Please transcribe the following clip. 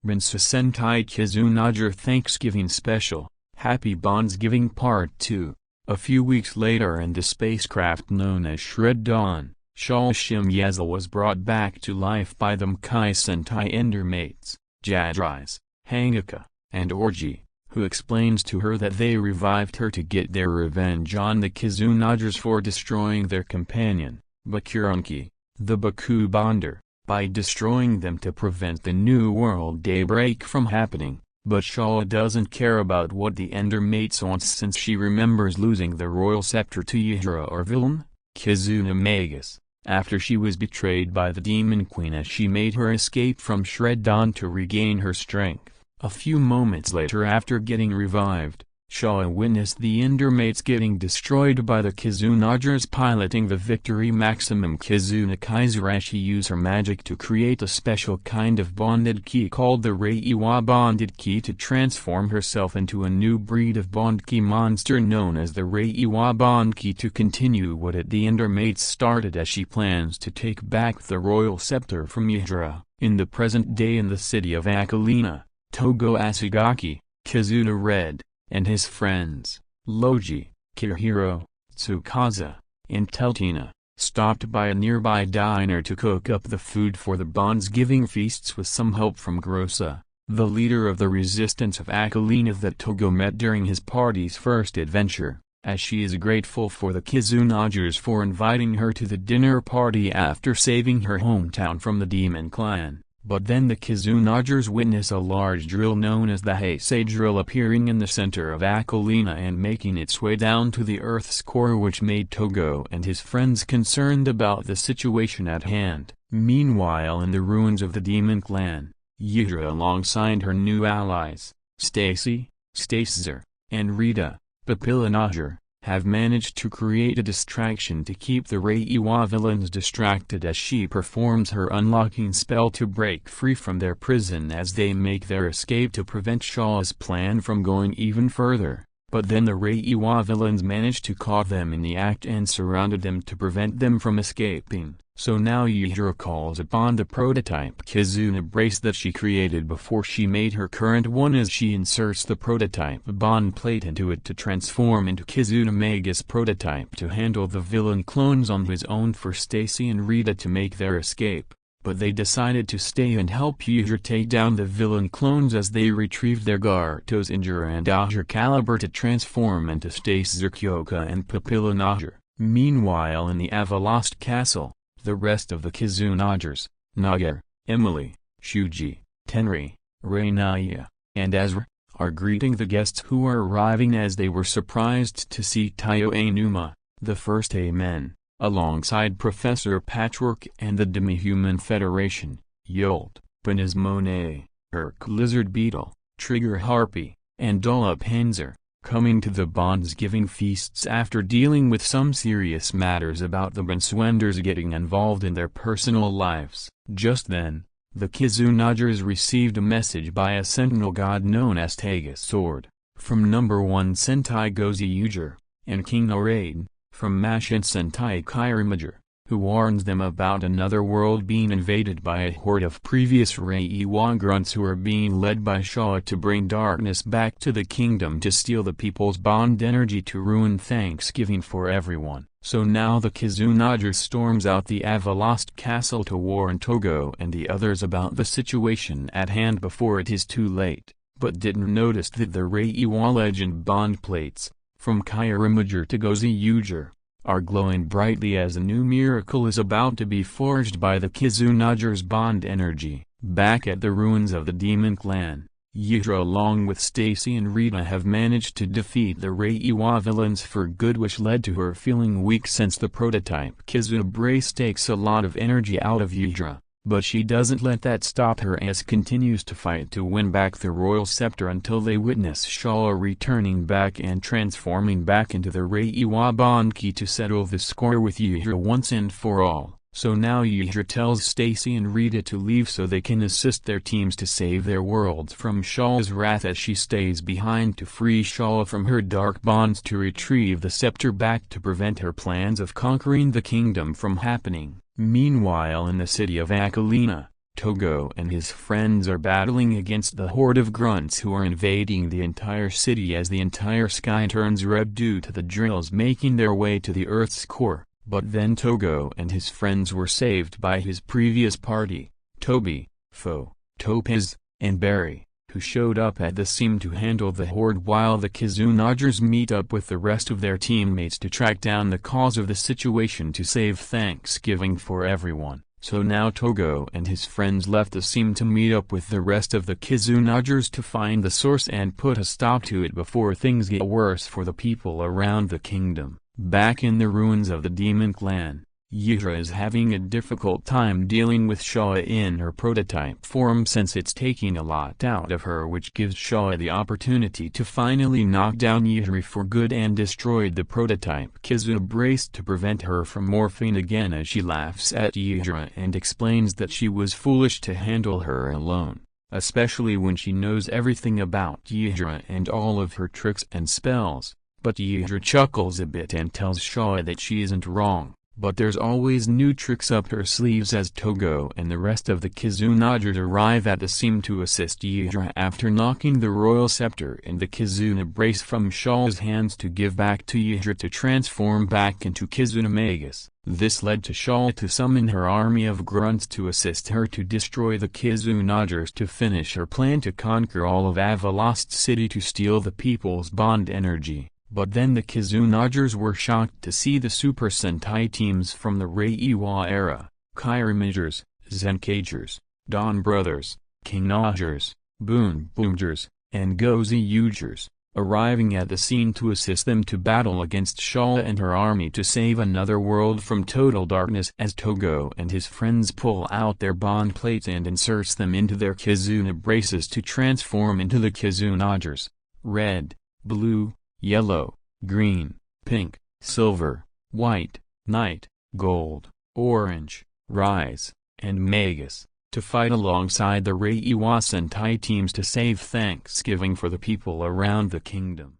Bansou Sentai Kizunager Thanksgiving Special, Happy Bondsgiving Part 2. A few weeks later and the spacecraft known as Shred Dawn, Shau'ha was brought back to life by the Meikai Sentai Ender Mates, Jadrize, Hanaka, and Orgy, who explains to her that they revived her to get their revenge on the Kizunagers for destroying their companion, Bakurenki, the Baku Bonder, by destroying them to prevent the New World daybreak from happening. But Shau'ha doesn't care about what the Ender Mates wants since she remembers losing the Royal Scepter to Yihdra or villain, Kizunagers, after she was betrayed by the Demon Queen as she made her escape from Shred Dawn to regain her strength. A few moments later, after getting revived, Shau'ha witnessed the Ender Mates getting destroyed by the Kizunagers piloting the Victory Maximum Kizunagers as she used her magic to create a special kind of bonded key called the Reiwa Bondki to transform herself into a new breed of Bondki monster known as the Reiwa Bondki to continue what the Ender Mates started as she plans to take back the Royal Scepter from Yihdra. In the present day in the city of Akalina, Togo Asagaki, Kizunager, and his friends, Logi, Kirihiro, Tsukasa, and Teltina, stopped by a nearby diner to cook up the food for the Bondsgiving feasts with some help from Grossa, the leader of the resistance of Akalina that Togo met during his party's first adventure, as she is grateful for the Kizunagers for inviting her to the dinner party after saving her hometown from the Demon Clan. But then the Kizunagers witness a large drill known as the Heisei drill appearing in the center of Akalina and making its way down to the Earth's core, which made Togo and his friends concerned about the situation at hand. Meanwhile, in the ruins of the Demon Clan, Yihdra alongside her new allies, Stacy, Stacer, and Rita, Papillanager, have managed to create a distraction to keep the Reiwa villains distracted as she performs her unlocking spell to break free from their prison as they make their escape to prevent Shau'ha's plan from going even further. But then the Reiwa villains managed to caught them in the act and surrounded them to prevent them from escaping. So now Yihdra calls upon the prototype Kizunagers that she created before she made her current one as she inserts the prototype bond plate into it to transform into Kizunagers prototype to handle the villain clones on his own for Stacy and Rita to make their escape. But they decided to stay and help Yihdra take down the villain clones as they retrieved their Gartos Injura and Ager Caliber to transform into Stacy, Kyoka and Papillanager. Meanwhile, in the Avalost Castle, the rest of the Kizunagers, Nagar, Emily, Shuji, Tenri, Rainaya, and Ezra, are greeting the guests who are arriving as they were surprised to see Taiyo Ainuma, the first A-Men, alongside Professor Patchwork and the Demi-Human Federation, Yolt, Panismone, Herc Lizard Beetle, Trigger Harpy, and Dula Panzer, coming to the Bondsgiving feasts after dealing with some serious matters about the Bansouenders getting involved in their personal lives. Just then, the Kizunagers received a message by a sentinel god known as TegaSword, from number 1 Sentai Kizunagers, and King Oradin, from Mashin Sentai Kizunager, who warns them about another world being invaded by a horde of previous Reiwa grunts who are being led by Shau'ha to bring darkness back to the kingdom to steal the people's bond energy to ruin Thanksgiving for everyone. So now the Kizunager storms out the Avalost Castle to warn Togo and the others about the situation at hand before it is too late, but didn't notice that the Reiwa legend bond plates, from Kakuranger to Kizunagers, are glowing brightly as a new miracle is about to be forged by the Kizunagers' bond energy. Back at the ruins of the Demon Clan, Yihdra along with Stacy and Rita have managed to defeat the Reiwa villains for good, which led to her feeling weak since the prototype Kizunagers takes a lot of energy out of Yihdra. But she doesn't let that stop her as continues to fight to win back the Royal Scepter until they witness Shau'ha returning back and transforming back into the Reiwa Bondki to settle the score with Yihdra once and for all. So now Yihdra tells Stacy and Rita to leave so they can assist their teams to save their worlds from Shau'ha's wrath as she stays behind to free Shau'ha from her dark bonds to retrieve the scepter back to prevent her plans of conquering the kingdom from happening. Meanwhile, in the city of Akalina, Togo and his friends are battling against the horde of grunts who are invading the entire city as the entire sky turns red due to the drills making their way to the Earth's core. But then Togo and his friends were saved by his previous party, Toby, Fo, Topaz, and Barry, who showed up at the scene to handle the horde while the Kizunagers meet up with the rest of their teammates to track down the cause of the situation to save Thanksgiving for everyone. So now Togo and his friends left the scene to meet up with the rest of the Kizunagers to find the source and put a stop to it before things get worse for the people around the kingdom. Back in the ruins of the Demon Clan, Yihdra is having a difficult time dealing with Shau'ha in her prototype form since it's taking a lot out of her, which gives Shau'ha the opportunity to finally knock down Yihdra for good and destroy the prototype Kizunagers to prevent her from morphing again, as she laughs at Yihdra and explains that she was foolish to handle her alone, especially when she knows everything about Yihdra and all of her tricks and spells. But Yihdra chuckles a bit and tells Shau'ha that she isn't wrong, but there's always new tricks up her sleeves as Togo and the rest of the Kizunagers arrive at the scene to assist Yihdra after knocking the Royal Scepter and the Kizunagers from Shau'ha's hands to give back to Yihdra to transform back into Kizunagers. This led to Shau'ha to summon her army of grunts to assist her to destroy the Kizunagers to finish her plan to conquer all of Avalost City to steal the people's bond energy. But then the Kizunagers were shocked to see the Super Sentai teams from the Reiwa era, Kizunager, Zenkagers, Dawn Brothers, Kizunagers, Boomers, and Gozyugers, arriving at the scene to assist them to battle against Shau'ha and her army to save another world from total darkness as Togo and his friends pull out their bond plates and inserts them into their Kizunagers to transform into the Kizunagers, red, blue, yellow, green, pink, silver, white, night, gold, orange, rise, and magus, to fight alongside the Reiwa Sentai teams to save Thanksgiving for the people around the kingdom.